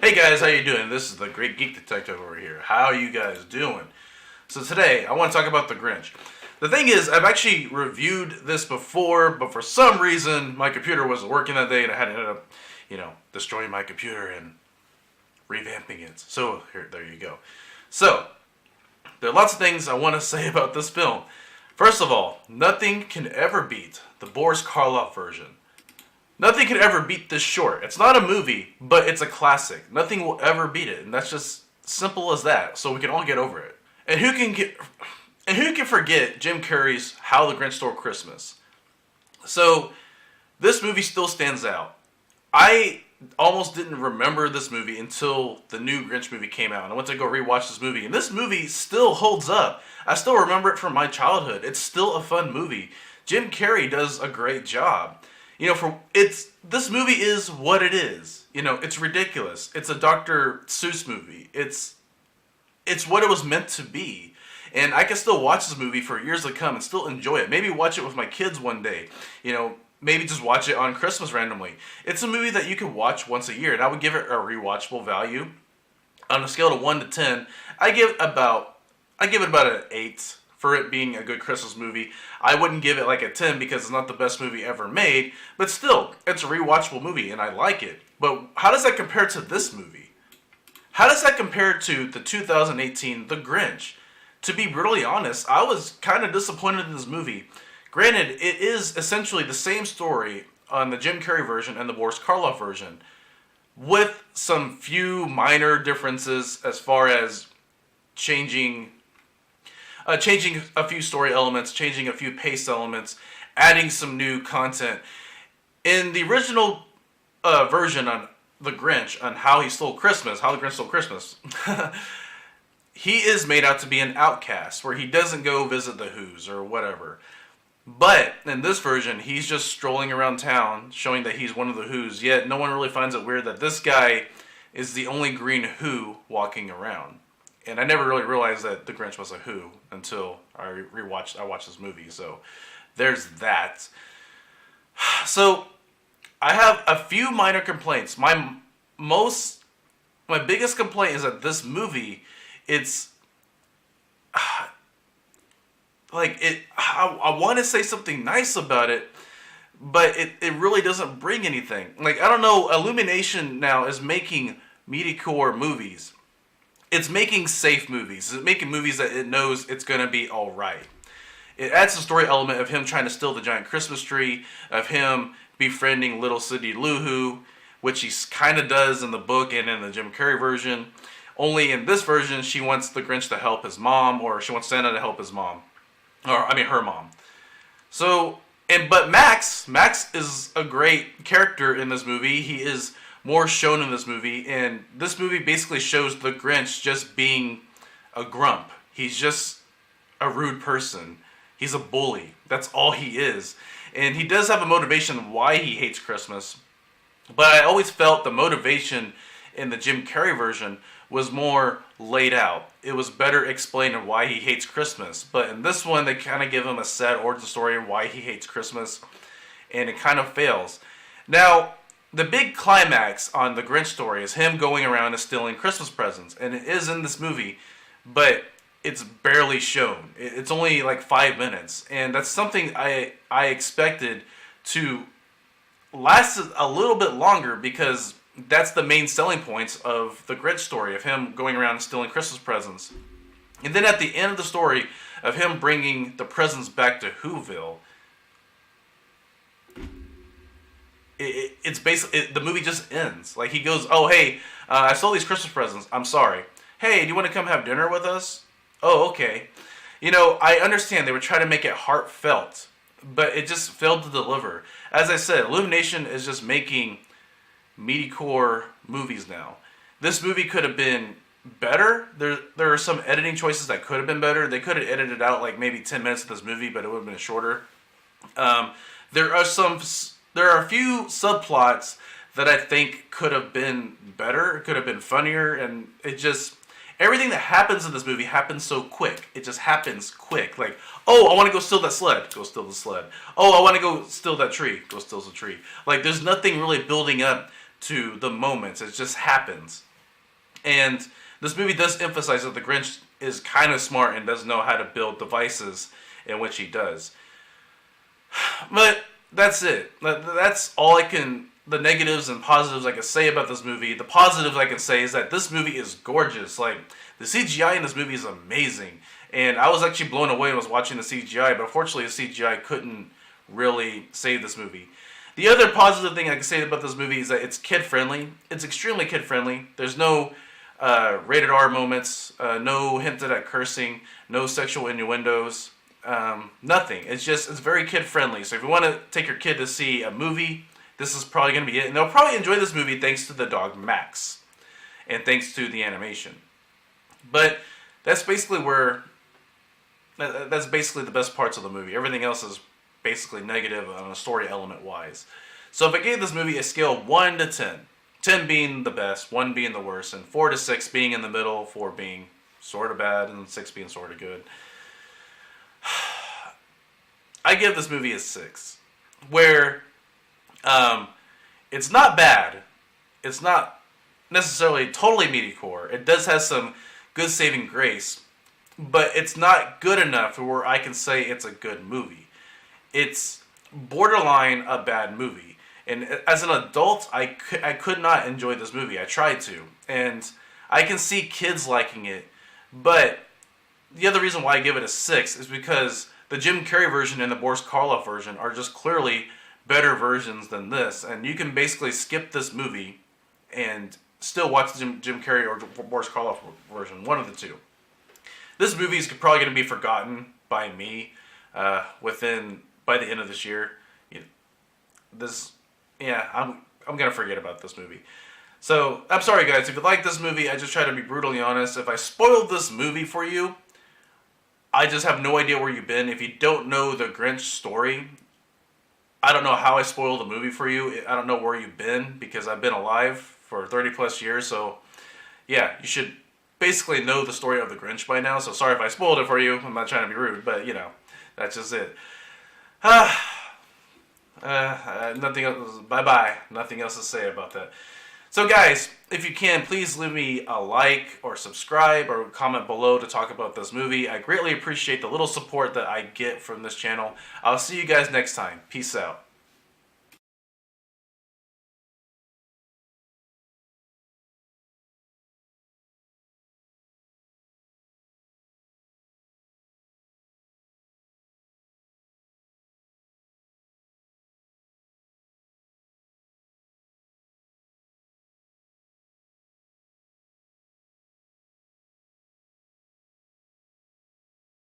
Hey guys, how you doing? This is the Great Geek Detective over here. How are you guys doing? So today, I want to talk about The Grinch. The thing is, I've actually reviewed this before, but for some reason, my computer wasn't working that day, and I had to end up, destroying my computer and revamping it. So, there you go. So, there are lots of things I want to say about this film. First of all, nothing can ever beat the Boris Karloff version. Nothing can ever beat this short. It's not a movie, but it's a classic. Nothing will ever beat it, and that's just simple as that. So we can all get over it. And who can forget Jim Carrey's How the Grinch Stole Christmas? So this movie still stands out. I almost didn't remember this movie until the new Grinch movie came out. And I went to go rewatch this movie, and this movie still holds up. I still remember it from my childhood. It's still a fun movie. Jim Carrey does a great job. This movie is what it is. It's ridiculous. It's a Dr. Seuss movie. It's what it was meant to be. And I can still watch this movie for years to come and still enjoy it. Maybe watch it with my kids one day. Maybe just watch it on Christmas randomly. It's a movie that you can watch once a year, and I would give it a rewatchable value. On a scale of 1 to 10, I give it about an 8. For it being a good Christmas movie. I wouldn't give it like a 10 because it's not the best movie ever made, but still, it's a rewatchable movie and I like it. But how does that compare to this movie? How does that compare to the 2018 The Grinch? To be brutally honest, I was kind of disappointed in this movie. Granted, it is essentially the same story on the Jim Carrey version and the Boris Karloff version, with some few minor differences as far as changing a few story elements, changing a few pace elements, adding some new content. In the original version on The Grinch, on How the Grinch Stole Christmas, he is made out to be an outcast, where he doesn't go visit the Who's or whatever. But in this version, he's just strolling around town, showing that he's one of the Who's, yet no one really finds it weird that this guy is the only green Who walking around. And I never really realized that The Grinch was a Who until I watched this movie. So there's that. So I have a few minor complaints. My biggest complaint is that this movie, it's I want to say something nice about it, but it really doesn't bring anything. I don't know, Illumination now is making mediocre movies. It's making safe movies. It's making movies that it knows it's going to be alright. It adds the story element of him trying to steal the giant Christmas tree, of him befriending little Cindy Lou Who, which he kind of does in the book and in the Jim Carrey version. Only in this version, she wants the Grinch to help his mom, or she wants Santa to help his mom. Her mom. But Max is a great character in this movie. He is more shown in this movie, and this movie basically shows the Grinch just being a grump. He's just a rude person. He's a bully. That's all he is. And he does have a motivation why he hates Christmas, but I always felt the motivation in the Jim Carrey version was more laid out. It was better explained on why he hates Christmas. But in this one, they kind of give him a sad origin story on why he hates Christmas, and it kind of fails. Now, the big climax on the Grinch story is him going around and stealing Christmas presents. And it is in this movie, but it's barely shown. It's only like 5 minutes. And that's something I expected to last a little bit longer, because that's the main selling points of the Grinch story, of him going around and stealing Christmas presents. And then at the end of the story, of him bringing the presents back to Whoville, it's basically, the movie just ends. Like, he goes, oh, hey, I stole these Christmas presents. I'm sorry. Hey, do you want to come have dinner with us? Oh, okay. I understand they were trying to make it heartfelt, but it just failed to deliver. As I said, Illumination is just making mediocre movies now. This movie could have been better. There are some editing choices that could have been better. They could have edited out like maybe 10 minutes of this movie, but it would have been shorter. There are a few subplots that I think could have been better, could have been funnier, and everything that happens in this movie happens so quick. It just happens quick. Like, oh, I want to go steal that sled. Go steal the sled. Oh, I want to go steal that tree. Go steal the tree. Like, there's nothing really building up to the moments. It just happens. And this movie does emphasize that the Grinch is kind of smart and does know how to build devices, in which he does. But that's it. That's all I can... The negatives and positives I can say about this movie. The positives I can say is that this movie is gorgeous. Like, the CGI in this movie is amazing. And I was actually blown away when I was watching the CGI, but unfortunately the CGI couldn't really save this movie. The other positive thing I can say about this movie is that it's kid-friendly. It's extremely kid-friendly. There's no rated R moments, no hinted at cursing, no sexual innuendos, nothing. It's very kid-friendly. So if you want to take your kid to see a movie, this is probably going to be it. And they'll probably enjoy this movie thanks to the dog Max. And thanks to the animation. But that's basically that's basically the best parts of the movie. Everything else is basically negative on a story element wise. So if I gave this movie a scale of 1 to 10, 10 being the best, 1 being the worst, and 4 to 6 being in the middle, 4 being sort of bad, and 6 being sort of good, I give this movie a 6. Where it's not bad. It's not necessarily totally mediocre. It does have some good saving grace, but it's not good enough where I can say it's a good movie. It's borderline a bad movie. And as an adult, I could not enjoy this movie. I tried to. And I can see kids liking it. But the other reason why I give it a 6 is because the Jim Carrey version and the Boris Karloff version are just clearly better versions than this. And you can basically skip this movie and still watch the Jim Carrey or Boris Karloff version. One of the two. This movie is probably going to be forgotten by me by the end of this year. I'm going to forget about this movie. So, I'm sorry guys, if you like this movie, I just try to be brutally honest. If I spoiled this movie for you, I just have no idea where you've been. If you don't know the Grinch story, I don't know how I spoiled the movie for you. I don't know where you've been, because I've been alive for 30 plus years, so yeah, you should basically know the story of the Grinch by now, so sorry if I spoiled it for you. I'm not trying to be rude, but that's just it. Nothing else. Bye-bye. Nothing else to say about that. So guys, if you can, please leave me a like or subscribe or comment below to talk about this movie. I greatly appreciate the little support that I get from this channel. I'll see you guys next time. Peace out.